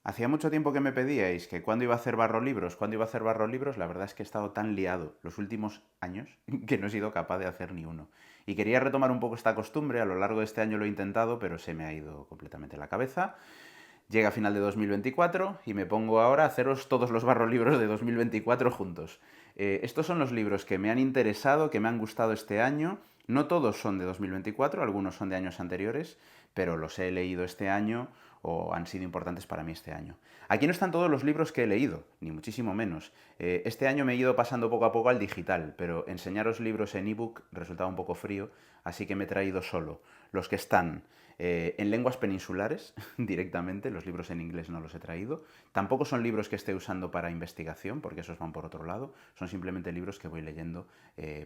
Hacía mucho tiempo que me pedíais que cuándo iba a hacer barro libros, cuándo iba a hacer barro libros. La verdad es que he estado tan liado los últimos años que no he sido capaz de hacer ni uno. Y quería retomar un poco esta costumbre. A lo largo de este año lo he intentado, pero se me ha ido completamente la cabeza. Llega final de 2024 y me pongo ahora a haceros todos los barro libros de 2024 juntos. Estos son los libros que me han interesado, que me han gustado este año. No todos son de 2024, algunos son de años anteriores, pero los he leído este año o han sido importantes para mí este año. Aquí no están todos los libros que he leído, ni muchísimo menos. Este año me he ido pasando poco a poco al digital, pero enseñaros libros en ebook resultaba un poco frío, así que me he traído solo los que están en lenguas peninsulares directamente, los libros en inglés no los he traído. Tampoco son libros que esté usando para investigación, porque esos van por otro lado. Son simplemente libros que voy leyendo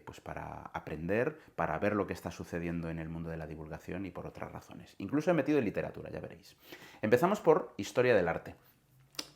pues para aprender, para ver lo que está sucediendo en el mundo de la divulgación y por otras razones. Incluso he metido en literatura, ya veréis. Empezamos por Historia del Arte.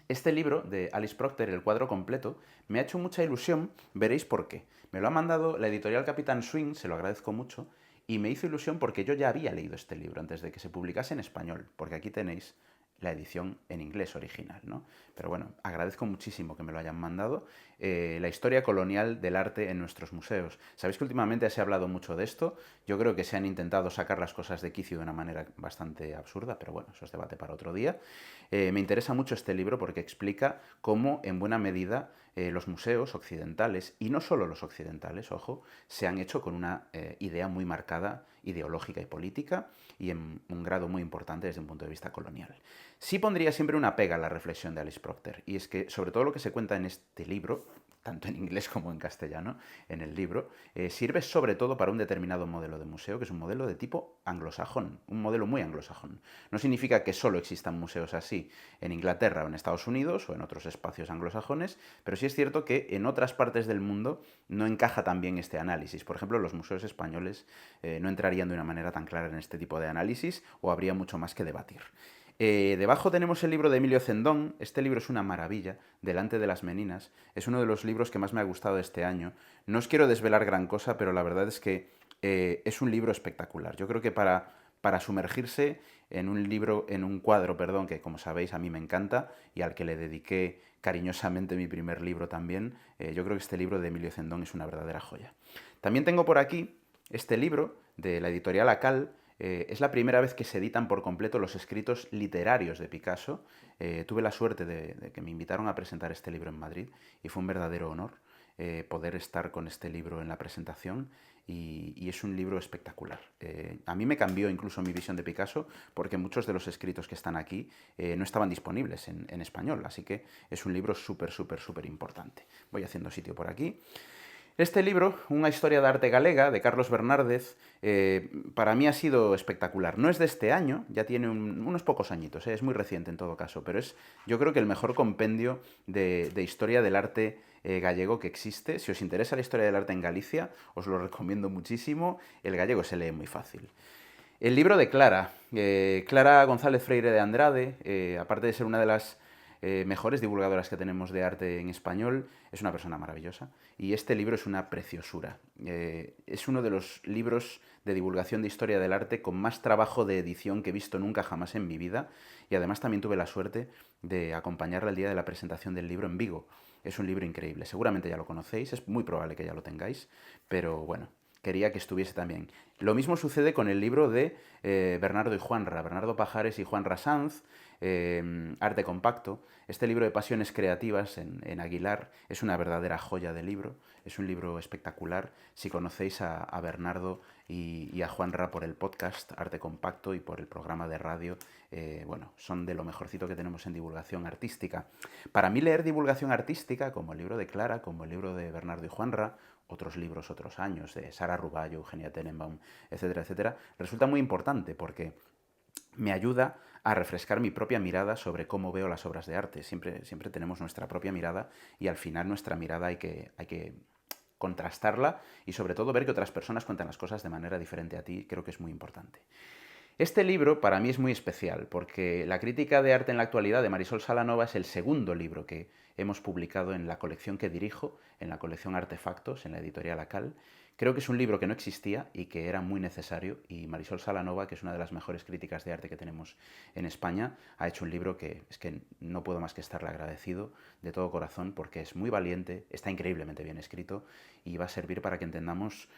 Este libro de Alice Procter, El cuadro completo, me ha hecho mucha ilusión, veréis por qué. Me lo ha mandado la editorial Capitán Swing, se lo agradezco mucho, y me hizo ilusión porque yo ya había leído este libro antes de que se publicase en español, porque aquí tenéis la edición en inglés original, ¿no? Pero bueno, agradezco muchísimo que me lo hayan mandado. La historia colonial del arte en nuestros museos. Sabéis que últimamente se ha hablado mucho de esto. Yo creo que se han intentado sacar las cosas de quicio de una manera bastante absurda, pero bueno, eso es debate para otro día. Me interesa mucho este libro porque explica cómo, en buena medida, los museos occidentales, y no solo los occidentales, ojo, se han hecho con una idea muy marcada ideológica y política y en un grado muy importante desde un punto de vista colonial. Sí pondría siempre una pega a la reflexión de Alice Procter, y es que sobre todo lo que se cuenta en este libro, tanto en inglés como en castellano, en el libro, sirve sobre todo para un determinado modelo de museo, que es un modelo de tipo anglosajón, un modelo muy anglosajón. No significa que solo existan museos así en Inglaterra o en Estados Unidos o en otros espacios anglosajones, pero sí es cierto que en otras partes del mundo no encaja tan bien este análisis. Por ejemplo, los museos españoles no entrarían de una manera tan clara en este tipo de análisis o habría mucho más que debatir. Debajo tenemos el libro de Emilio Cendón. Este libro es una maravilla, Delante de las Meninas. Es uno de los libros que más me ha gustado este año. No os quiero desvelar gran cosa, pero la verdad es que es un libro espectacular. Yo creo que para sumergirse en un libro, en un cuadro, perdón, que como sabéis a mí me encanta y al que le dediqué cariñosamente mi primer libro también, yo creo que este libro de Emilio Cendón es una verdadera joya. También tengo por aquí este libro de la editorial Acal. Es la primera vez que se editan por completo los escritos literarios de Picasso. Tuve la suerte de que me invitaron a presentar este libro en Madrid y fue un verdadero honor poder estar con este libro en la presentación y es un libro espectacular. A mí me cambió incluso mi visión de Picasso porque muchos de los escritos que están aquí no estaban disponibles en español, así que es un libro súper, súper, súper importante. Voy haciendo sitio por aquí. Este libro, Una historia de arte galega, de Carlos Bernárdez, para mí ha sido espectacular. No es de este año, ya tiene unos pocos añitos, es muy reciente en todo caso, pero es yo creo que el mejor compendio de historia del arte gallego que existe. Si os interesa la historia del arte en Galicia, os lo recomiendo muchísimo. El gallego se lee muy fácil. El libro de Clara, Clara González Freire de Andrade, aparte de ser una de las mejores divulgadoras que tenemos de arte en español, es una persona maravillosa y este libro es una preciosura. Es uno de los libros de divulgación de historia del arte con más trabajo de edición que he visto nunca jamás en mi vida y además también tuve la suerte de acompañarla el día de la presentación del libro en Vigo. Es un libro increíble, seguramente ya lo conocéis, es muy probable que ya lo tengáis, pero bueno, quería que estuviese también. Lo mismo sucede con el libro de Bernardo y Juanra, Bernardo Pajares y Juanra Sanz, Arte Compacto. Este libro de pasiones creativas en Aguilar es una verdadera joya de libro, es un libro espectacular. Si conocéis a Bernardo y a Juanra por el podcast Arte Compacto y por el programa de radio, bueno, son de lo mejorcito que tenemos en divulgación artística. Para mí leer divulgación artística, como el libro de Clara, como el libro de Bernardo y Juanra, otros libros, otros años, de Sara Ruballo, Eugenia Tenenbaum, etcétera, etcétera, resulta muy importante porque me ayuda a refrescar mi propia mirada sobre cómo veo las obras de arte. Siempre tenemos nuestra propia mirada y al final nuestra mirada hay que contrastarla y sobre todo ver que otras personas cuentan las cosas de manera diferente a ti, creo que es muy importante. Este libro para mí es muy especial porque La crítica de arte en la actualidad de Marisol Salanova es el segundo libro que hemos publicado en la colección que dirijo, en la colección Artefactos, en la editorial Acal, Creo que es un libro que no existía y que era muy necesario, y Marisol Salanova, que es una de las mejores críticas de arte que tenemos en España, ha hecho un libro que es que no puedo más que estarle agradecido de todo corazón, porque es muy valiente, está increíblemente bien escrito y va a servir para que entendamos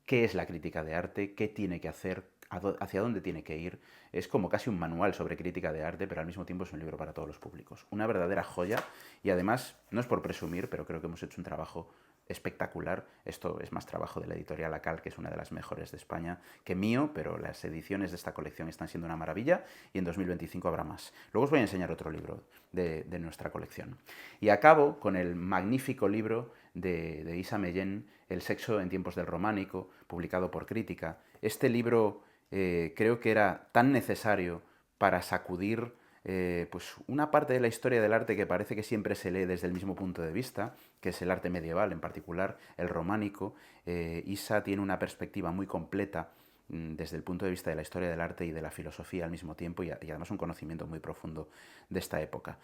qué es la crítica de arte, qué tiene que hacer, hacia dónde tiene que ir. Es como casi un manual sobre crítica de arte, pero al mismo tiempo es un libro para todos los públicos. Una verdadera joya, y además, no es por presumir, pero creo que hemos hecho un trabajo espectacular. Esto es más trabajo de la editorial Acal, que es una de las mejores de España, que mío, pero las ediciones de esta colección están siendo una maravilla y en 2025 habrá más. Luego os voy a enseñar otro libro de nuestra colección. Y acabo con el magnífico libro de Isa Mellén, El sexo en tiempos del románico, publicado por Crítica. Este libro creo que era tan necesario para sacudir pues una parte de la historia del arte que parece que siempre se lee desde el mismo punto de vista, que es el arte medieval, en particular el románico. Isa tiene una perspectiva muy completa desde el punto de vista de la historia del arte y de la filosofía al mismo tiempo, y además un conocimiento muy profundo de esta época.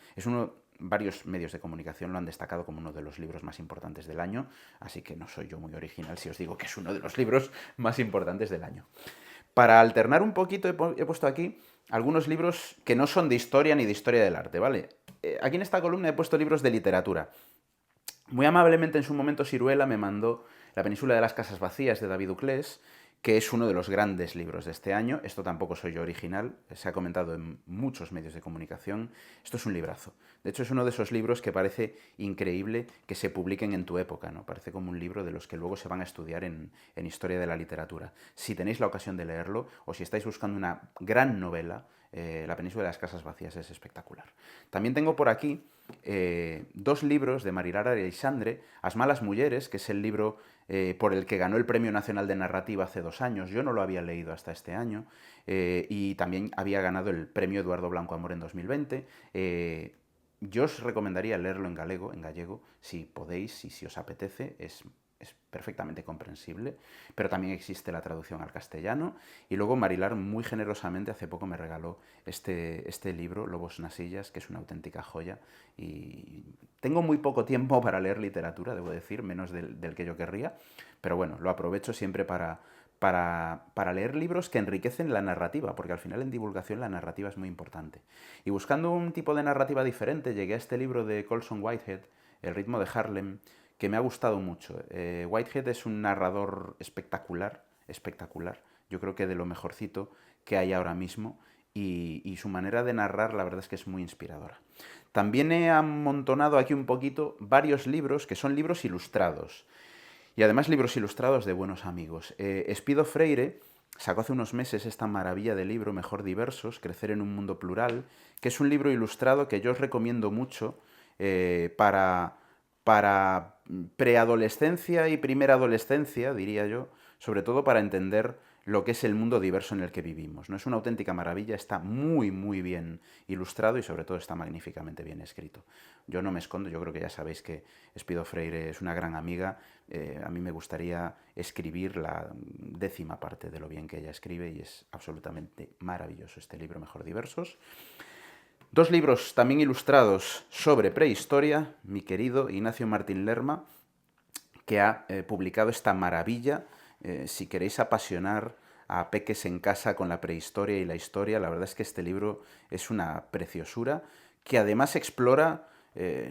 Varios medios de comunicación lo han destacado como uno de los libros más importantes del año, así que no soy yo muy original si os digo que es uno de los libros más importantes del año. Para alternar un poquito he puesto aquí algunos libros que no son de historia ni de historia del arte, ¿vale? Aquí en esta columna he puesto libros de literatura. Muy amablemente en su momento Siruela me mandó La península de las casas vacías de David Uclés, que es uno de los grandes libros de este año. Esto tampoco soy yo original, se ha comentado en muchos medios de comunicación. Esto es un librazo. De hecho, es uno de esos libros que parece increíble que se publiquen en tu época, ¿no? Parece como un libro de los que luego se van a estudiar en historia de la literatura. Si tenéis la ocasión de leerlo, o si estáis buscando una gran novela, La península de las casas vacías es espectacular. También tengo por aquí dos libros de Marilara Aleixandre, As malas mulleres, que es el libro por el que ganó el Premio Nacional de Narrativa hace 2 años. Yo no lo había leído hasta este año, y también había ganado el Premio Eduardo Blanco Amor en 2020. Yo os recomendaría leerlo en gallego, si podéis y si os apetece. Es perfectamente comprensible, pero también existe la traducción al castellano. Y luego Marilar muy generosamente hace poco me regaló este libro, Lobos Nasillas, que es una auténtica joya. Y tengo muy poco tiempo para leer literatura, debo decir, menos del que yo querría, pero bueno, lo aprovecho siempre para leer libros que enriquecen la narrativa, porque al final en divulgación la narrativa es muy importante. Y buscando un tipo de narrativa diferente, llegué a este libro de Colson Whitehead, El ritmo de Harlem, que me ha gustado mucho. Whitehead es un narrador espectacular, espectacular. Yo creo que de lo mejorcito que hay ahora mismo, y su manera de narrar la verdad es que es muy inspiradora. También he amontonado aquí un poquito varios libros que son libros ilustrados, y además libros ilustrados de buenos amigos. Espido Freire sacó hace unos meses esta maravilla de libro, Mejor Diversos, Crecer en un mundo plural, que es un libro ilustrado que yo os recomiendo mucho para preadolescencia y primera adolescencia, diría yo, sobre todo para entender lo que es el mundo diverso en el que vivimos. ¿No? Es una auténtica maravilla, está muy, muy bien ilustrado y sobre todo está magníficamente bien escrito. Yo no me escondo, yo creo que ya sabéis que Espido Freire es una gran amiga. A mí me gustaría escribir la 10ª parte de lo bien que ella escribe, y es absolutamente maravilloso este libro, Mejor Diversos. 2 libros también ilustrados sobre prehistoria, mi querido Ignacio Martín Lerma, que ha publicado esta maravilla. Si queréis apasionar a peques en casa con la prehistoria y la historia, la verdad es que este libro es una preciosura, que además explora,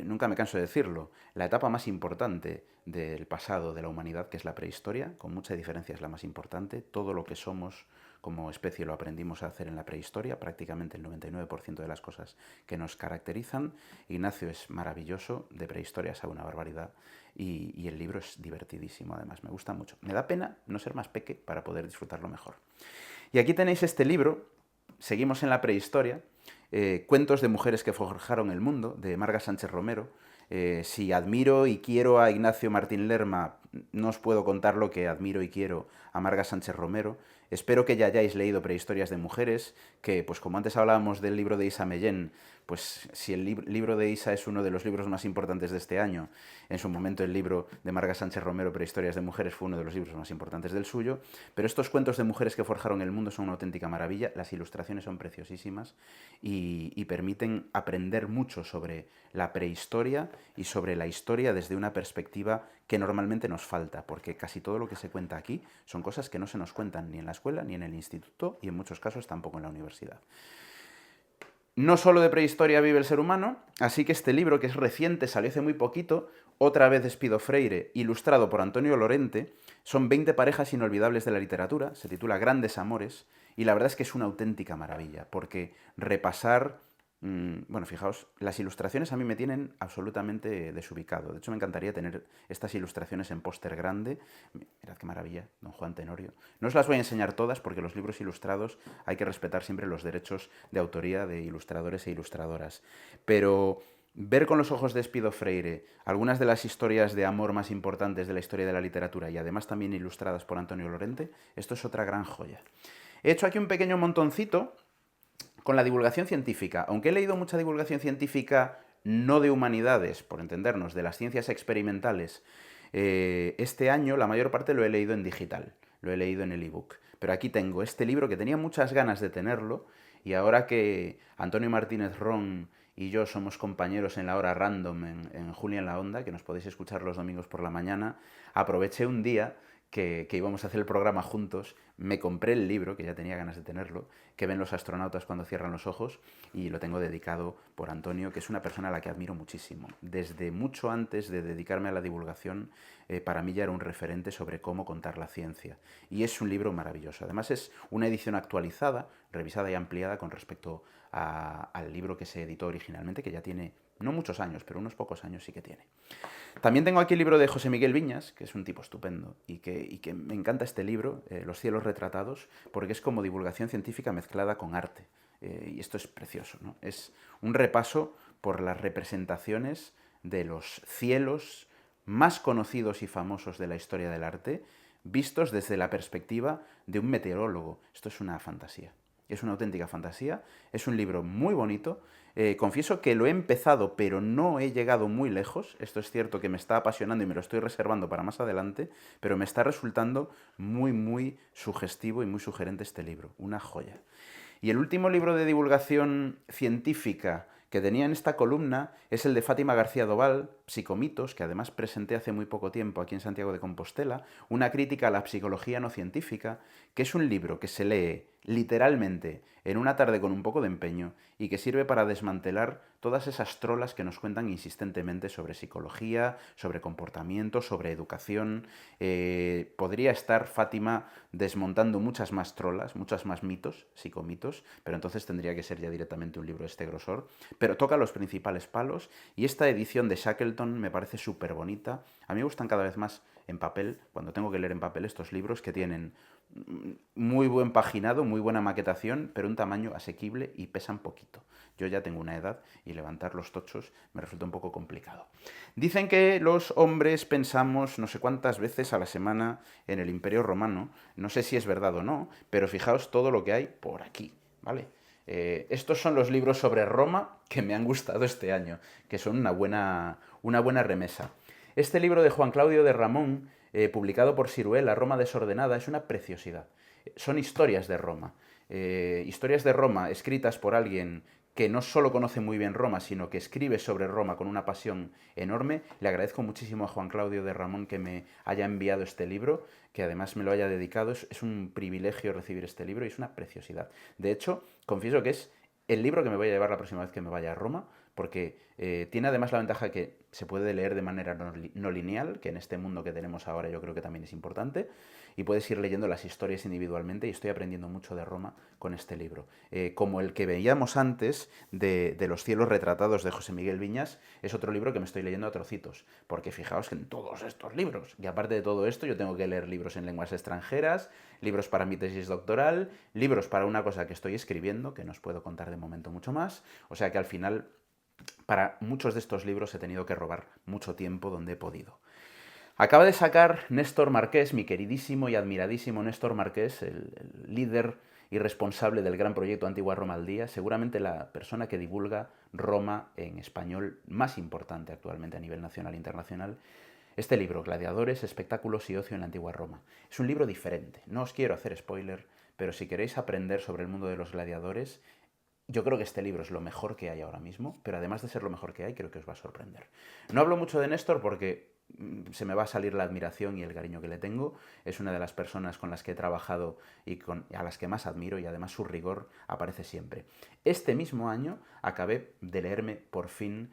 nunca me canso de decirlo, la etapa más importante del pasado de la humanidad, que es la prehistoria. Con mucha diferencia es la más importante. Todo lo que somos como especie lo aprendimos a hacer en la prehistoria, prácticamente el 99% de las cosas que nos caracterizan. Ignacio es maravilloso, de prehistoria sabe una barbaridad, y el libro es divertidísimo, además me gusta mucho. Me da pena no ser más peque para poder disfrutarlo mejor. Y aquí tenéis este libro, seguimos en la prehistoria, Cuentos de mujeres que forjaron el mundo, de Marga Sánchez Romero. Si admiro y quiero a Ignacio Martín Lerma, no os puedo contar lo que admiro y quiero a Marga Sánchez Romero. Espero que ya hayáis leído Prehistorias de mujeres, que pues como antes hablábamos del libro de Isa Mellén, pues si el libro de Isa es uno de los libros más importantes de este año, en su momento el libro de Marga Sánchez Romero, Prehistorias de mujeres, fue uno de los libros más importantes del suyo. Pero estos cuentos de mujeres que forjaron el mundo son una auténtica maravilla. Las ilustraciones son preciosísimas y permiten aprender mucho sobre la prehistoria y sobre la historia desde una perspectiva que normalmente nos falta, porque casi todo lo que se cuenta aquí son cosas que no se nos cuentan ni en la escuela, ni en el instituto, y en muchos casos tampoco en la universidad. No solo de prehistoria vive el ser humano, así que este libro, que es reciente, salió hace muy poquito, otra vez de Espido Freire, ilustrado por Antonio Lorente, son 20 parejas inolvidables de la literatura, se titula Grandes Amores, y la verdad es que es una auténtica maravilla, porque repasar, bueno, fijaos, las ilustraciones a mí me tienen absolutamente desubicado. De hecho, me encantaría tener estas ilustraciones en póster grande. Mirad qué maravilla, don Juan Tenorio. No os las voy a enseñar todas porque los libros ilustrados hay que respetar siempre los derechos de autoría de ilustradores e ilustradoras. Pero ver con los ojos de Espido Freire algunas de las historias de amor más importantes de la historia de la literatura y además también ilustradas por Antonio Lorente, esto es otra gran joya. He hecho aquí un pequeño montoncito con la divulgación científica. Aunque he leído mucha divulgación científica no de humanidades, por entendernos, de las ciencias experimentales, este año la mayor parte lo he leído en digital, lo he leído en el ebook. Pero aquí tengo este libro que tenía muchas ganas de tenerlo y ahora que Antonio Martínez Ron y yo somos compañeros en la hora random en Julia en la Onda, que nos podéis escuchar los domingos por la mañana, aproveché un día que íbamos a hacer el programa juntos, me compré el libro, que ya tenía ganas de tenerlo, que ven los astronautas cuando cierran los ojos, y lo tengo dedicado por Antonio, que es una persona a la que admiro muchísimo. Desde mucho antes de dedicarme a la divulgación, para mí ya era un referente sobre cómo contar la ciencia. Y es un libro maravilloso. Además es una edición actualizada, revisada y ampliada con respecto al libro que se editó originalmente, que ya tiene no muchos años, pero unos pocos años sí que tiene. También tengo aquí el libro de José Miguel Viñas, que es un tipo estupendo y que me encanta este libro, Los cielos retratados, porque es como divulgación científica mezclada con arte. Y esto es precioso, ¿no? Es un repaso por las representaciones de los cielos más conocidos y famosos de la historia del arte, vistos desde la perspectiva de un meteorólogo. Esto es una fantasía. Es una auténtica fantasía, es un libro muy bonito. Confieso que lo he empezado, pero no he llegado muy lejos. Esto es cierto que me está apasionando y me lo estoy reservando para más adelante, pero me está resultando muy, muy sugestivo y muy sugerente este libro. Una joya. Y el último libro de divulgación científica que tenía en esta columna es el de Fátima García Doval, Psicomitos, que además presenté hace muy poco tiempo aquí en Santiago de Compostela, una crítica a la psicología no científica, que es un libro que se lee literalmente en una tarde con un poco de empeño y que sirve para desmantelar todas esas trolas que nos cuentan insistentemente sobre psicología, sobre comportamiento, sobre educación. Podría estar Fátima desmontando muchas más trolas, muchas más mitos, psicomitos, pero entonces tendría que ser ya directamente un libro de este grosor. Pero toca los principales palos y esta edición de Shackleton me parece súper bonita. A mí me gustan cada vez más en papel, cuando tengo que leer en papel estos libros que tienen muy buen paginado, muy buena maquetación, pero un tamaño asequible y pesan poquito. Yo ya tengo una edad y levantar los tochos me resulta un poco complicado. Dicen que los hombres pensamos no sé cuántas veces a la semana en el Imperio Romano. No sé si es verdad o no, pero fijaos todo lo que hay por aquí, ¿vale? Estos son los libros sobre Roma que me han gustado este año, que son una buena remesa. Este libro de Juan Claudio de Ramón, publicado por Siruela, Roma desordenada, es una preciosidad. Son historias de Roma escritas por alguien que no solo conoce muy bien Roma, sino que escribe sobre Roma con una pasión enorme. Le agradezco muchísimo a Juan Claudio de Ramón que me haya enviado este libro, que además me lo haya dedicado. Es un privilegio recibir este libro y es una preciosidad. De hecho, confieso que es el libro que me voy a llevar la próxima vez que me vaya a Roma, porque tiene además la ventaja que se puede leer de manera no lineal, que en este mundo que tenemos ahora yo creo que también es importante, y puedes ir leyendo las historias individualmente, y estoy aprendiendo mucho de Roma con este libro. Como el que veíamos antes de Los cielos retratados de José Miguel Viñas, es otro libro que me estoy leyendo a trocitos, porque fijaos que en todos estos libros, y aparte de todo esto, yo tengo que leer libros en lenguas extranjeras, libros para mi tesis doctoral, libros para una cosa que estoy escribiendo, que no os puedo contar de momento mucho más, o sea que al final para muchos de estos libros he tenido que robar mucho tiempo donde he podido. Acaba de sacar Néstor Marqués, mi queridísimo y admiradísimo Néstor Marqués, el líder y responsable del gran proyecto Antigua Roma al Día, seguramente la persona que divulga Roma en español más importante actualmente a nivel nacional e internacional. Este libro, Gladiadores, Espectáculos y Ocio en la Antigua Roma. Es un libro diferente. No os quiero hacer spoiler, pero si queréis aprender sobre el mundo de los gladiadores, yo creo que este libro es lo mejor que hay ahora mismo, pero además de ser lo mejor que hay, creo que os va a sorprender. No hablo mucho de Néstor porque se me va a salir la admiración y el cariño que le tengo. Es una de las personas con las que he trabajado y a las que más admiro, y además su rigor aparece siempre. Este mismo año acabé de leerme por fin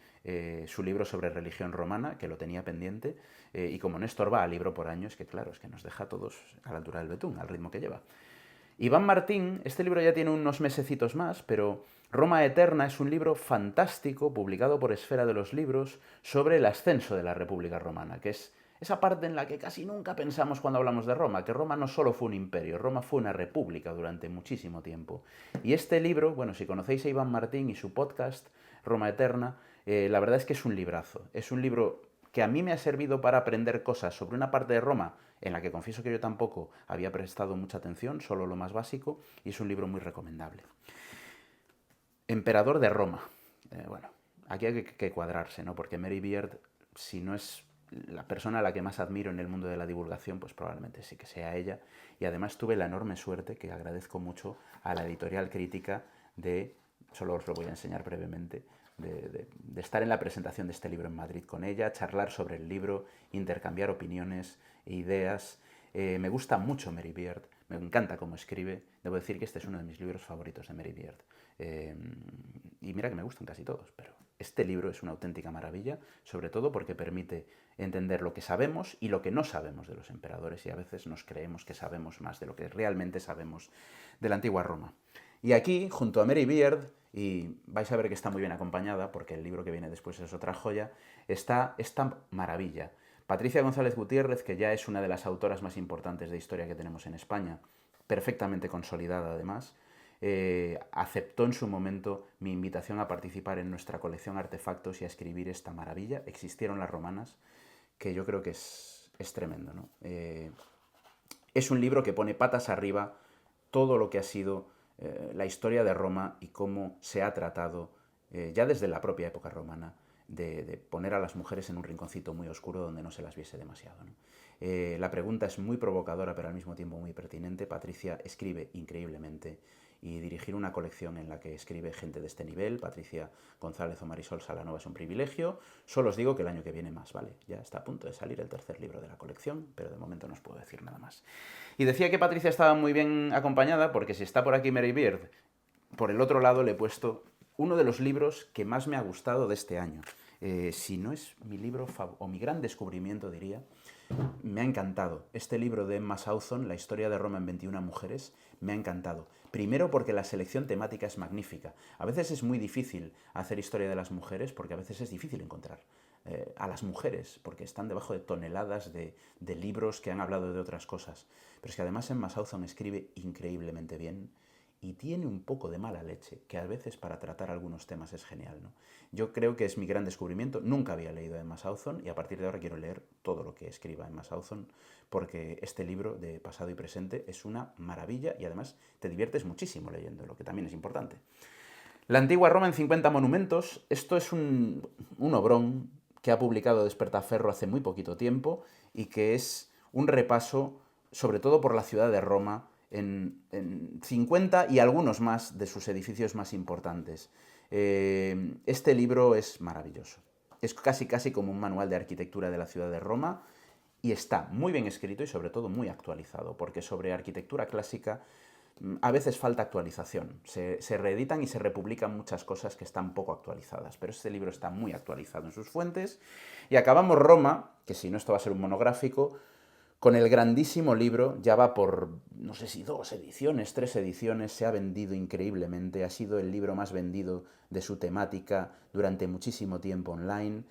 su libro sobre religión romana, que lo tenía pendiente, y como Néstor va a libro por año, es que claro, es que nos deja a todos a la altura del betún, al ritmo que lleva. Iván Martín, este libro ya tiene unos mesecitos más, pero Roma Eterna es un libro fantástico, publicado por Esfera de los Libros, sobre el ascenso de la República Romana, que es esa parte en la que casi nunca pensamos cuando hablamos de Roma, que Roma no solo fue un imperio, Roma fue una república durante muchísimo tiempo. Y este libro, bueno, si conocéis a Iván Martín y su podcast, Roma Eterna, la verdad es que es un librazo. Es un libro que a mí me ha servido para aprender cosas sobre una parte de Roma en la que confieso que yo tampoco había prestado mucha atención, solo lo más básico, y es un libro muy recomendable. Emperador de Roma. Bueno, aquí hay que cuadrarse, ¿no? Porque Mary Beard, si no es la persona a la que más admiro en el mundo de la divulgación, pues probablemente sí que sea ella. Y además tuve la enorme suerte, que agradezco mucho, a la editorial crítica de, solo os lo voy a enseñar brevemente, de estar en la presentación de este libro en Madrid con ella, charlar sobre el libro, intercambiar opiniones e ideas. Me gusta mucho Mary Beard, me encanta cómo escribe. Debo decir que este es uno de mis libros favoritos de Mary Beard. Y mira que me gustan casi todos, pero este libro es una auténtica maravilla, sobre todo porque permite entender lo que sabemos y lo que no sabemos de los emperadores, y a veces nos creemos que sabemos más de lo que realmente sabemos de la antigua Roma. Y aquí, junto a Mary Beard, y vais a ver que está muy bien acompañada, porque el libro que viene después es otra joya, está esta maravilla. Patricia González Gutiérrez, que ya es una de las autoras más importantes de historia que tenemos en España, perfectamente consolidada además, aceptó en su momento mi invitación a participar en nuestra colección Artefactos y a escribir esta maravilla. Existieron las romanas, que yo creo que es tremendo, ¿no? Es un libro que pone patas arriba todo lo que ha sido la historia de Roma y cómo se ha tratado, ya desde la propia época romana, de poner a las mujeres en un rinconcito muy oscuro donde no se las viese demasiado, ¿no? La pregunta es muy provocadora, pero al mismo tiempo muy pertinente. Patricia escribe increíblemente, y dirigir una colección en la que escribe gente de este nivel, Patricia González o Marisol Salanova, es un privilegio. Solo os digo que el año que viene más, ¿vale? Ya está a punto de salir el tercer libro de la colección, pero de momento no os puedo decir nada más. Y decía que Patricia estaba muy bien acompañada, porque si está por aquí Mary Beard, por el otro lado le he puesto uno de los libros que más me ha gustado de este año. Si no es mi libro o mi gran descubrimiento, diría, me ha encantado. Este libro de Emma Southon, La historia de Roma en 21 mujeres, me ha encantado. Primero porque la selección temática es magnífica. A veces es muy difícil hacer historia de las mujeres, porque a veces es difícil encontrar a las mujeres, porque están debajo de toneladas de libros que han hablado de otras cosas. Pero es que además Emma Southon escribe increíblemente bien, y tiene un poco de mala leche, que a veces para tratar algunos temas es genial, ¿no? Yo creo que es mi gran descubrimiento. Nunca había leído a Emma Southon, y a partir de ahora quiero leer todo lo que escriba Emma Southon, porque este libro de pasado y presente es una maravilla, y además te diviertes muchísimo leyéndolo, que también es importante. La antigua Roma en 50 monumentos. Esto es un obrón que ha publicado Despertaferro hace muy poquito tiempo, y que es un repaso, sobre todo por la ciudad de Roma, en 50 y algunos más de sus edificios más importantes. Este libro es maravilloso. Es casi como un manual de arquitectura de la ciudad de Roma, y está muy bien escrito y sobre todo muy actualizado, porque sobre arquitectura clásica a veces falta actualización. Se reeditan y se republican muchas cosas que están poco actualizadas, pero este libro está muy actualizado en sus fuentes. Y acabamos Roma, que si no esto va a ser un monográfico, con el grandísimo libro. Ya va por, no sé si 2 ediciones, 3 ediciones, se ha vendido increíblemente, ha sido el libro más vendido de su temática durante muchísimo tiempo online.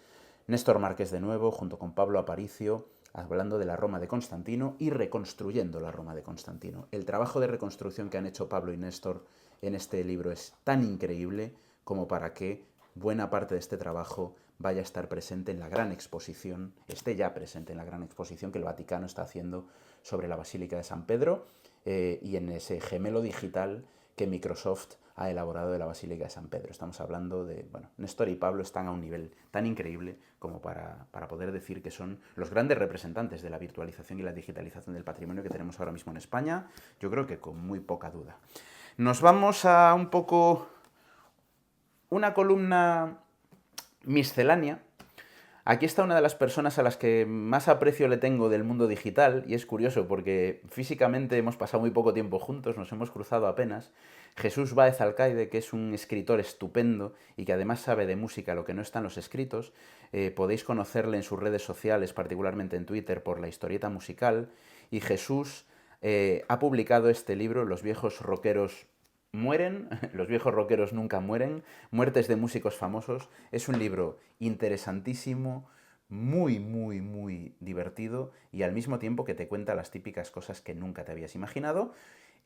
Néstor Márquez de nuevo, junto con Pablo Aparicio, hablando de la Roma de Constantino y reconstruyendo la Roma de Constantino. El trabajo de reconstrucción que han hecho Pablo y Néstor en este libro es tan increíble como para que buena parte de este trabajo vaya a estar presente en la gran exposición, esté ya presente en la gran exposición que el Vaticano está haciendo sobre la Basílica de San Pedro, y en ese gemelo digital que Microsoft ha elaborado de la Basílica de San Pedro. Estamos hablando de, bueno, Néstor y Pablo están a un nivel tan increíble como para poder decir que son los grandes representantes de la virtualización y la digitalización del patrimonio que tenemos ahora mismo en España, yo creo que con muy poca duda. Nos vamos a un poco una columna miscelánea. Aquí está una de las personas a las que más aprecio le tengo del mundo digital, y es curioso porque físicamente hemos pasado muy poco tiempo juntos, nos hemos cruzado apenas. Jesús Báez Alcaide, que es un escritor estupendo y que además sabe de música lo que no está en los escritos. Podéis conocerle en sus redes sociales, particularmente en Twitter, por la historieta musical. Y Jesús ha publicado este libro, Los viejos rockeros mueren, los viejos rockeros nunca mueren, Muertes de músicos famosos. Es un libro interesantísimo, muy, muy, muy divertido y al mismo tiempo que te cuenta las típicas cosas que nunca te habías imaginado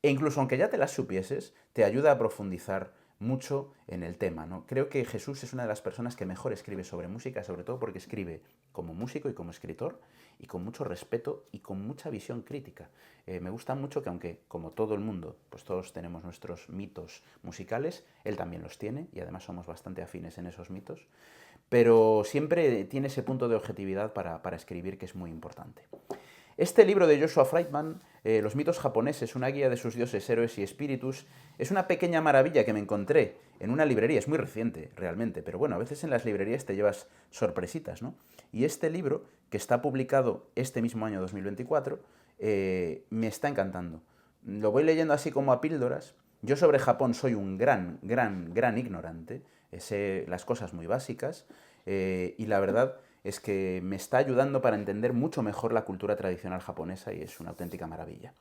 e incluso aunque ya te las supieses, te ayuda a profundizar mucho en el tema, ¿no? Creo que Jesús es una de las personas que mejor escribe sobre música, sobre todo porque escribe como músico y como escritor y con mucho respeto y con mucha visión crítica. Me gusta mucho que aunque, como todo el mundo, pues todos tenemos nuestros mitos musicales, él también los tiene y además somos bastante afines en esos mitos, pero siempre tiene ese punto de objetividad para escribir que es muy importante. Este libro de Joshua Friedman, Los mitos japoneses, una guía de sus dioses, héroes y espíritus, es una pequeña maravilla que me encontré en una librería. Es muy reciente, realmente, pero bueno, a veces en las librerías te llevas sorpresitas, ¿no? Y este libro, que está publicado este mismo año 2024, me está encantando. Lo voy leyendo así como a píldoras. Yo sobre Japón soy un gran ignorante. Sé las cosas muy básicas y la verdad es que me está ayudando para entender mucho mejor la cultura tradicional japonesa y es una auténtica maravilla.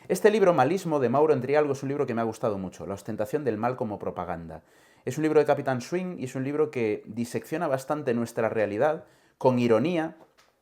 Este libro, Malismo, de Mauro Entrialgo, es un libro que me ha gustado mucho, La ostentación del mal como propaganda. Es un libro de Capitán Swing y es un libro que disecciona bastante nuestra realidad, con ironía,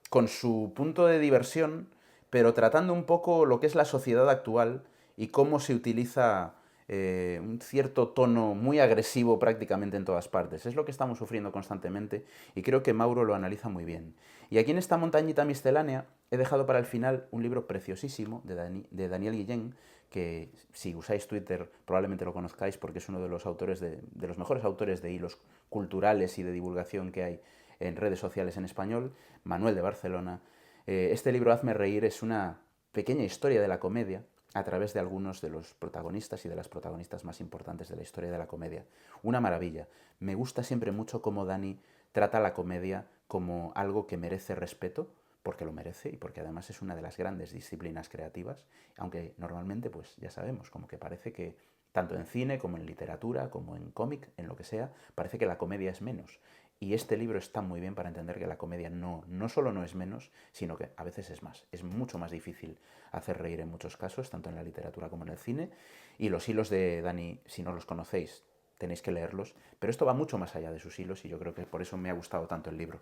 con su punto de diversión, pero tratando un poco lo que es la sociedad actual y cómo se utiliza un cierto tono muy agresivo prácticamente en todas partes. Es lo que estamos sufriendo constantemente y creo que Mauro lo analiza muy bien. Y aquí en esta montañita miscelánea he dejado para el final un libro preciosísimo de Daniel Guillén, que si usáis Twitter probablemente lo conozcáis porque es uno de los autores de los mejores autores de hilos culturales y de divulgación que hay en redes sociales en español, Manuel de Barcelona. Este libro, Hazme reír, es una pequeña historia de la comedia a través de algunos de los protagonistas y de las protagonistas más importantes de la historia de la comedia. Una maravilla. Me gusta siempre mucho cómo Dani trata la comedia como algo que merece respeto, porque lo merece y porque además es una de las grandes disciplinas creativas, aunque normalmente, pues ya sabemos, como que parece que tanto en cine como en literatura, como en cómic, en lo que sea, parece que la comedia es menos. Y este libro está muy bien para entender que la comedia no solo no es menos, sino que a veces es más. Es mucho más difícil hacer reír en muchos casos, tanto en la literatura como en el cine. Y los hilos de Dani, si no los conocéis, tenéis que leerlos. Pero esto va mucho más allá de sus hilos y yo creo que por eso me ha gustado tanto el libro.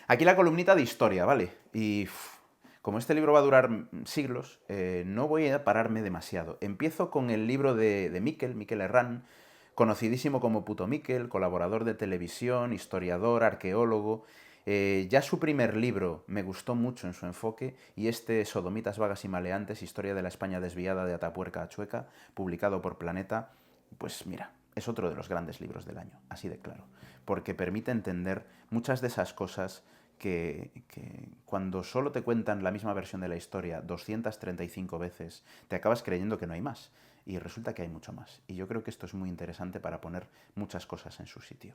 Aquí la columnita de historia, ¿vale? Y como este libro va a durar siglos, no voy a pararme demasiado. Empiezo con el libro de Miquel Herrán, conocidísimo como Puto Miquel, colaborador de televisión, historiador, arqueólogo. Ya su primer libro me gustó mucho en su enfoque y este Sodomitas vagas y maleantes, historia de la España desviada de Atapuerca a Chueca, publicado por Planeta, pues mira, es otro de los grandes libros del año, así de claro, porque permite entender muchas de esas cosas que cuando solo te cuentan la misma versión de la historia 235 veces, te acabas creyendo que no hay más. Y resulta que hay mucho más. Y yo creo que esto es muy interesante para poner muchas cosas en su sitio.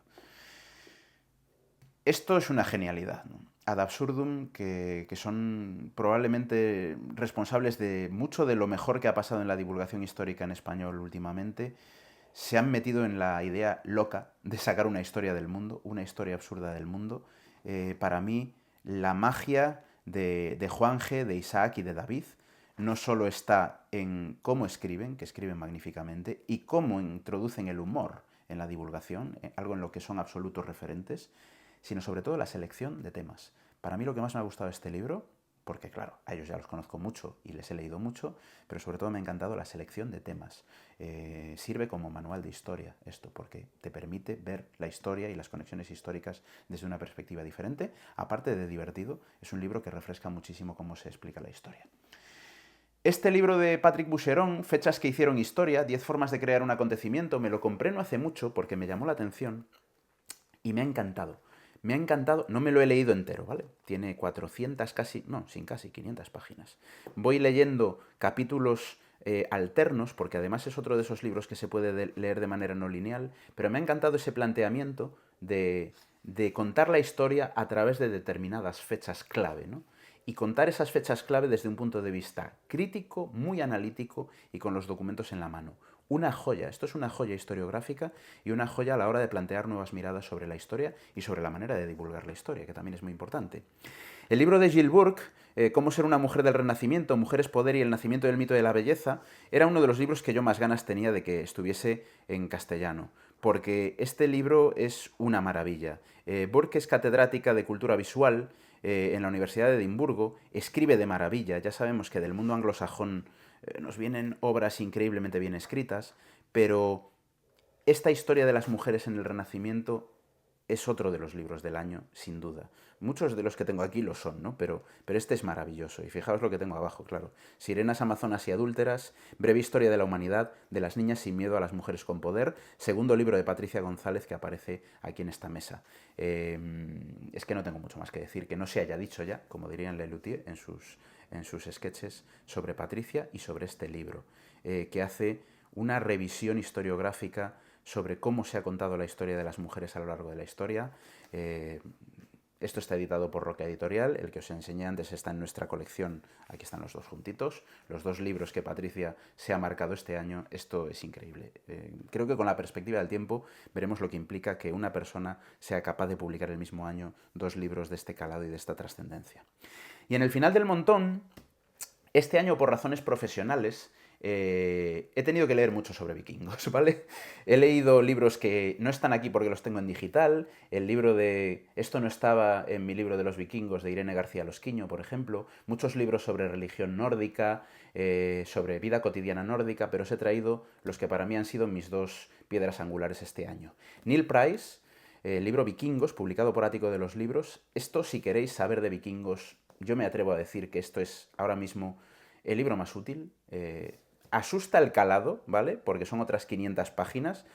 Esto es una genialidad, ¿no? Ad absurdum, que son probablemente responsables de mucho de lo mejor que ha pasado en la divulgación histórica en español últimamente. Se han metido en la idea loca de sacar una historia del mundo, una historia absurda del mundo. Para mí, la magia de Juanje, de Isaac y de David no solo está en cómo escriben, que escriben magníficamente, y cómo introducen el humor en la divulgación, algo en lo que son absolutos referentes, sino sobre todo la selección de temas. Para mí lo que más me ha gustado de este libro, porque claro, a ellos ya los conozco mucho y les he leído mucho, pero sobre todo me ha encantado la selección de temas. Sirve como manual de historia esto, porque te permite ver la historia y las conexiones históricas desde una perspectiva diferente. Aparte de divertido, es un libro que refresca muchísimo cómo se explica la historia. Este libro de Patrick Boucheron, Fechas que hicieron historia, 10 formas de crear un acontecimiento, me lo compré no hace mucho porque me llamó la atención y me ha encantado. Me ha encantado, no me lo he leído entero, ¿vale? Tiene 400 casi, no, sin casi 500 páginas. Voy leyendo capítulos alternos, porque además es otro de esos libros que se puede leer de manera no lineal, pero me ha encantado ese planteamiento de contar la historia a través de determinadas fechas clave, ¿no? Y contar esas fechas clave desde un punto de vista crítico, muy analítico y con los documentos en la mano. Una joya, esto es una joya historiográfica y una joya a la hora de plantear nuevas miradas sobre la historia y sobre la manera de divulgar la historia, que también es muy importante. El libro de Jill Burke, Cómo ser una mujer del Renacimiento, Mujeres, Poder y el nacimiento del mito de la belleza, era uno de los libros que yo más ganas tenía de que estuviese en castellano, porque este libro es una maravilla. Burke es catedrática de cultura visual en la Universidad de Edimburgo, escribe de maravilla, ya sabemos que del mundo anglosajón nos vienen obras increíblemente bien escritas, pero esta historia de las mujeres en el Renacimiento es otro de los libros del año, sin duda. Muchos de los que tengo aquí lo son, ¿no? Pero este es maravilloso. Y fijaos lo que tengo abajo, claro. Sirenas, amazonas y adúlteras, breve historia de la humanidad, de las niñas sin miedo a las mujeres con poder, segundo libro de Patricia González que aparece aquí en esta mesa. Es que no tengo mucho más que decir, que no se haya dicho ya, como dirían Lelutier en sus sketches, sobre Patricia y sobre este libro, que hace una revisión historiográfica sobre cómo se ha contado la historia de las mujeres a lo largo de la historia. Esto está editado por Roca Editorial, el que os enseñé antes está en nuestra colección, aquí están los dos juntitos, los dos libros que Patricia se ha marcado este año, esto es increíble. Creo que con la perspectiva del tiempo veremos lo que implica que una persona sea capaz de publicar el mismo año dos libros de este calado y de esta trascendencia. Y en el final del montón, este año por razones profesionales, he tenido que leer mucho sobre vikingos, ¿vale? He leído libros que no están aquí porque los tengo en digital, el libro de Esto no estaba en mi libro de los vikingos de Irene García Losquiño, por ejemplo, muchos libros sobre religión nórdica, sobre vida cotidiana nórdica, pero os he traído los que para mí han sido mis dos piedras angulares este año. Neil Price, el libro Vikingos, publicado por Ático de los Libros. Esto, si queréis saber de vikingos, yo me atrevo a decir que esto es ahora mismo el libro más útil. Asusta el calado, ¿vale? Porque son otras 500 páginas,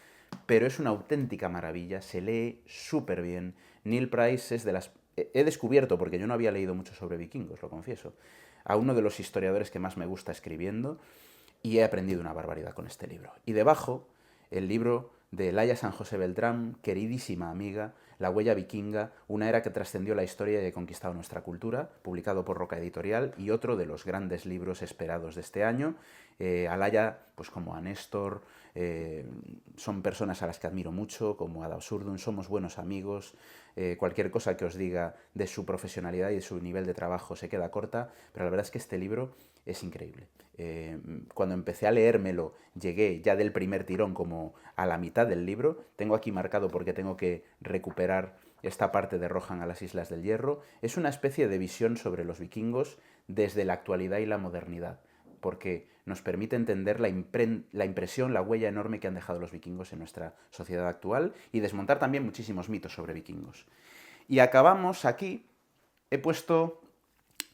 pero es una auténtica maravilla, se lee súper bien. Neil Price es de las... He descubierto, porque yo no había leído mucho sobre vikingos, lo confieso, a uno de los historiadores que más me gusta escribiendo, y he aprendido una barbaridad con este libro. Y debajo, el libro de Laia San José Beltrán, queridísima amiga, La huella vikinga, una era que trascendió la historia y ha conquistado nuestra cultura, publicado por Roca Editorial, y otro de los grandes libros esperados de este año. A Laia, pues como a Néstor, son personas a las que admiro mucho, como Ad Absurdum, somos buenos amigos. Cualquier cosa que os diga de su profesionalidad y de su nivel de trabajo se queda corta, pero la verdad es que este libro es increíble. Cuando empecé a leérmelo, llegué ya del primer tirón como a la mitad del libro. Tengo aquí marcado porque tengo que recuperar esta parte de Rohan a las Islas del Hierro. Es una especie de visión sobre los vikingos desde la actualidad y la modernidad, porque nos permite entender la impresión, la huella enorme que han dejado los vikingos en nuestra sociedad actual y desmontar también muchísimos mitos sobre vikingos. Y acabamos aquí, he puesto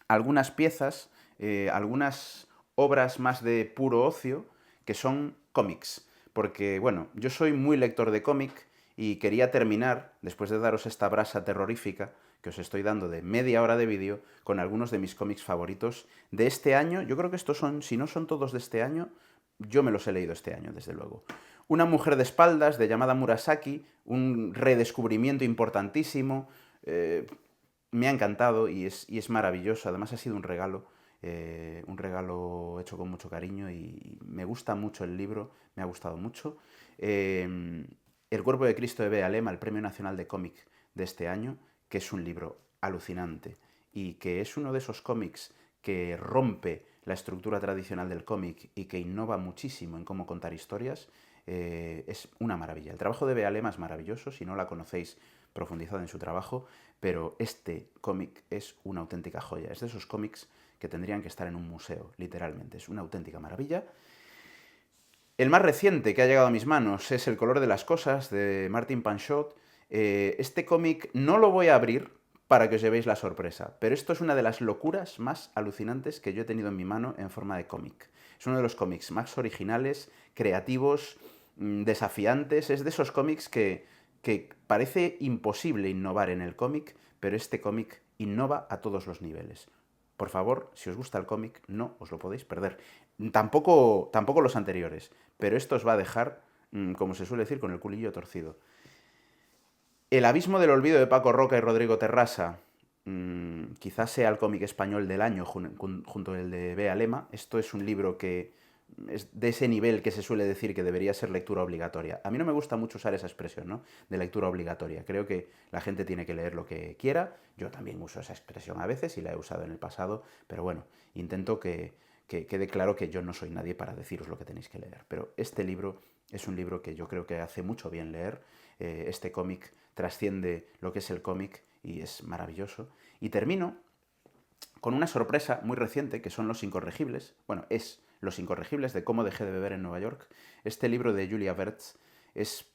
algunas piezas, algunas obras más de puro ocio, que son cómics. Porque, bueno, yo soy muy lector de cómic y quería terminar, después de daros esta brasa terrorífica que os estoy dando de media hora de vídeo, con algunos de mis cómics favoritos de este año. Yo creo que estos son, si no son todos de este año, yo me los he leído este año, desde luego. Una mujer de espaldas, de Yamada Murasaki, un redescubrimiento importantísimo. Me ha encantado y es maravilloso. Además ha sido un regalo hecho con mucho cariño y me gusta mucho el libro, me ha gustado mucho. El cuerpo de Cristo de Bea Lema, el Premio Nacional de Cómic de este año, que es un libro alucinante y que es uno de esos cómics que rompe la estructura tradicional del cómic y que innova muchísimo en cómo contar historias. Es una maravilla. El trabajo de Bea Lema es maravilloso, si no la conocéis, profundizad en su trabajo, pero este cómic es una auténtica joya. Es de esos cómics que tendrían que estar en un museo, literalmente. Es una auténtica maravilla. El más reciente que ha llegado a mis manos es El color de las cosas, de Martin Panchot. Este cómic no lo voy a abrir para que os llevéis la sorpresa, pero esto es una de las locuras más alucinantes que yo he tenido en mi mano en forma de cómic. Es uno de los cómics más originales, creativos, desafiantes. Es de esos cómics que parece imposible innovar en el cómic, pero este cómic innova a todos los niveles. Por favor, si os gusta el cómic, no os lo podéis perder. Tampoco los anteriores, pero esto os va a dejar, como se suele decir, con el culillo torcido. El abismo del olvido de Paco Roca y Rodrigo Terrasa, quizás sea el cómic español del año junto al de Bea Lema. Esto es un libro que es de ese nivel que se suele decir que debería ser lectura obligatoria. A mí no me gusta mucho usar esa expresión, ¿no? De lectura obligatoria. Creo que la gente tiene que leer lo que quiera. Yo también uso esa expresión a veces y la he usado en el pasado, pero bueno, intento que quede claro que yo no soy nadie para deciros lo que tenéis que leer. Pero este libro es un libro que yo creo que hace mucho bien leer. Este cómic trasciende lo que es el cómic y es maravilloso. Y termino con una sorpresa muy reciente, que son Los Incorregibles. Bueno, es Los Incorregibles, de cómo dejé de beber en Nueva York. Este libro de Julia Vertz es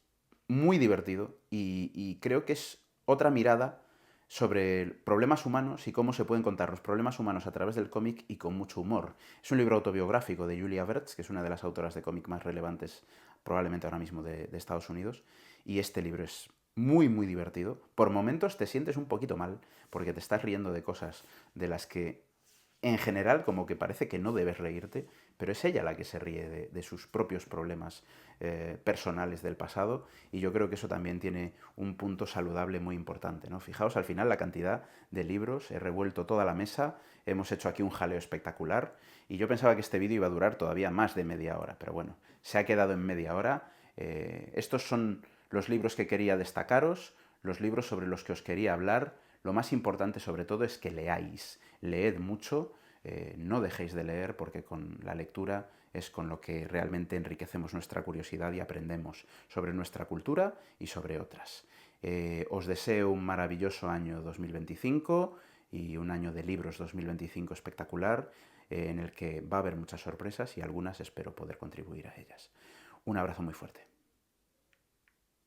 muy divertido y creo que es otra mirada sobre problemas humanos y cómo se pueden contar los problemas humanos a través del cómic y con mucho humor. Es un libro autobiográfico de Julia Vertz, que es una de las autoras de cómic más relevantes probablemente ahora mismo de Estados Unidos, y este libro es muy, muy divertido. Por momentos te sientes un poquito mal porque te estás riendo de cosas de las que en general como que parece que no debes reírte, pero es ella la que se ríe de sus propios problemas personales del pasado, y yo creo que eso también tiene un punto saludable muy importante, ¿no? Fijaos al final la cantidad de libros, he revuelto toda la mesa, hemos hecho aquí un jaleo espectacular, y yo pensaba que este vídeo iba a durar todavía más de media hora, pero bueno, se ha quedado en media hora. Estos son los libros que quería destacaros, los libros sobre los que os quería hablar. Lo más importante sobre todo es que leáis, leed mucho, no dejéis de leer, porque con la lectura es con lo que realmente enriquecemos nuestra curiosidad y aprendemos sobre nuestra cultura y sobre otras. Os deseo un maravilloso año 2025 y un año de libros 2025 espectacular, en el que va a haber muchas sorpresas y algunas espero poder contribuir a ellas. Un abrazo muy fuerte.